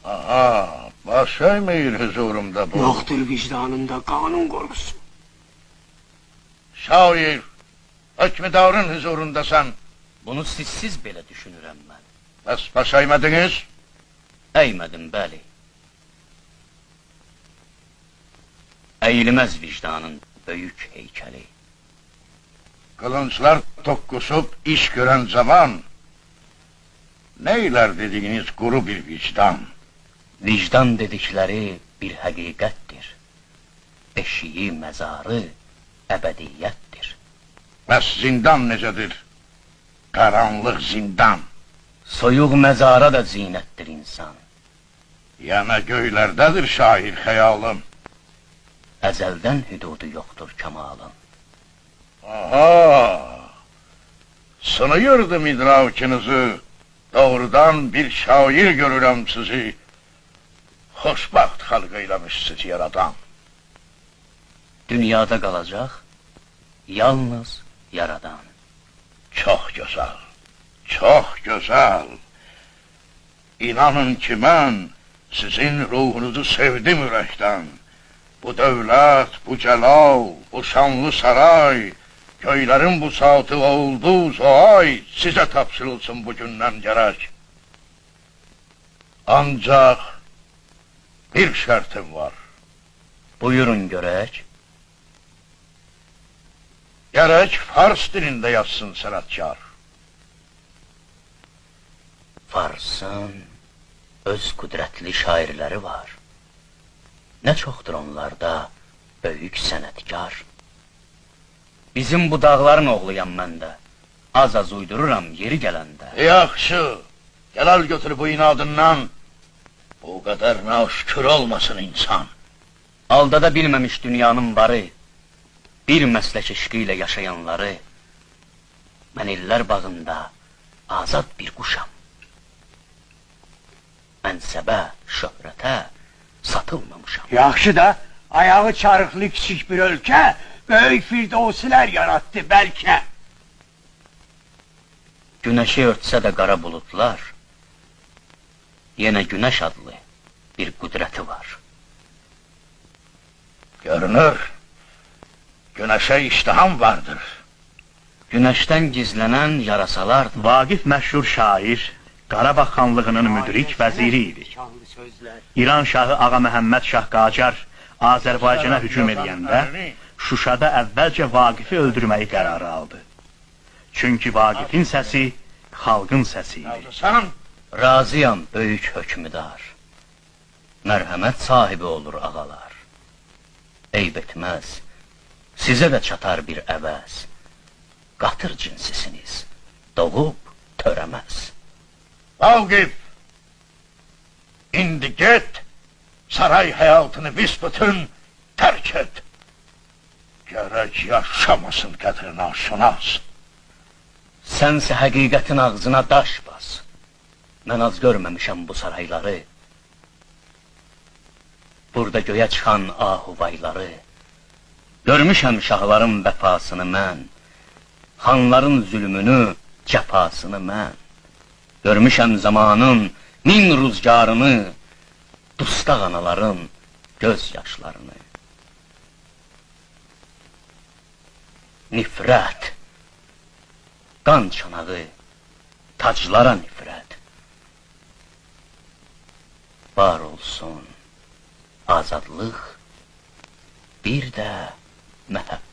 Aha, baş eğmeyir huzurumda bu. Yoktur vicdanında kanun korusun. Şair, hükmüdarın huzurundasan. Bunu sizsiz belə düşünürəm mən. Bəs baş eğmediniz? Əymədim, bəli. Əyilməz vicdanın böyük heykəli. Kılınçlar tokkusup iş gören zaman, neyler dediğiniz kuru bir vicdan. Vicdan dedikləri bir həqiqətdir. Eşiyi, məzarı, əbədiyyətdir. Bəs zindan necədir? Karanlık zindan. Soyuq məzara da zinətdir insan. Yana göylerdedir şair hayalım. Əzəldən hüdudu yoxdur kəmalın. Aha! Sınıyırdım idrakınızı. Doğrudan bir şair görürəm sizi. Xoşbaxt xalq eyləmiş sizi yaradan. Dünyada qalacaq yalnız yaradan. Çox gözəl, çox gözəl. İnanın ki mən sizin ruhunuzu sevdim ürəkdən. Bu dövlət, bu cəlal, bu şanlı saray, köylərin bu saatı oldu ay, sizə tapşırılsın bugündən gərək. Ancaq bir şərtim var. Buyurun görək. Gərək fars dilində yazsın sənətkar. Farsın öz qüdrətli şairləri var. Nə çoxdur onlarda böyük sənətkar. Bizim bu dağların oğluyam mən də. Az-az uydururam yeri gələndə. Yaxşı, gəlal götür bu inadından. Bu qədər naşükür olmasın insan. Aldada bilməmiş dünyanın barı, bir məslək eşqi ilə yaşayanları, mən illər bağında azad bir quşam. Mənsəbə, şöhrətə satılmamışam. Yaxşı da ayağı çarıklı küçük bir ülke böyük firdevsiler yarattı belki. Günəşi örtsə də qara bulutlar, yenə günəş adlı bir qüdrəti var. Görünür, güneşe iştiham vardır. Günəşdən gizlənən yarasalardır. Vaqif məşhur şair, Qarabağ xanlığının müdrik vəziri idi. Şanlı sözler. İran şahı Ağa Məhəmməd Şah Qacar Azərbaycana hücum edəndə Şuşada əvvəlcə Vaqifi öldürməyi qərarı aldı. Çünki Vaqifin səsi xalqın səsi idi. Sen Razıyam böyük hökmüdar. Mərhəmət sahibi olur ağalar. Eyb etməz, sizə də çatar bir əvəz. Qatır cinsisiniz, doğub törəməz. Vaqif, indi get, saray hayatını büsbütün terk et. Gerek yaşamasın qədrini aşınaz. Sənsə həqiqətin ağzına daş bas. Mən az görməmişəm bu sarayları. Burada göyə çıxan ahuvayları. Görmüşəm şahların vəfasını mən. Xanların zülmünü, cəfasını mən. Görmüşəm zamanın min rüzgarını, dustaq anaların göz yaşlarını. Nifrət, qan çanağı, taclara nifrət. Var olsun azadlıq, bir də məhəbbət.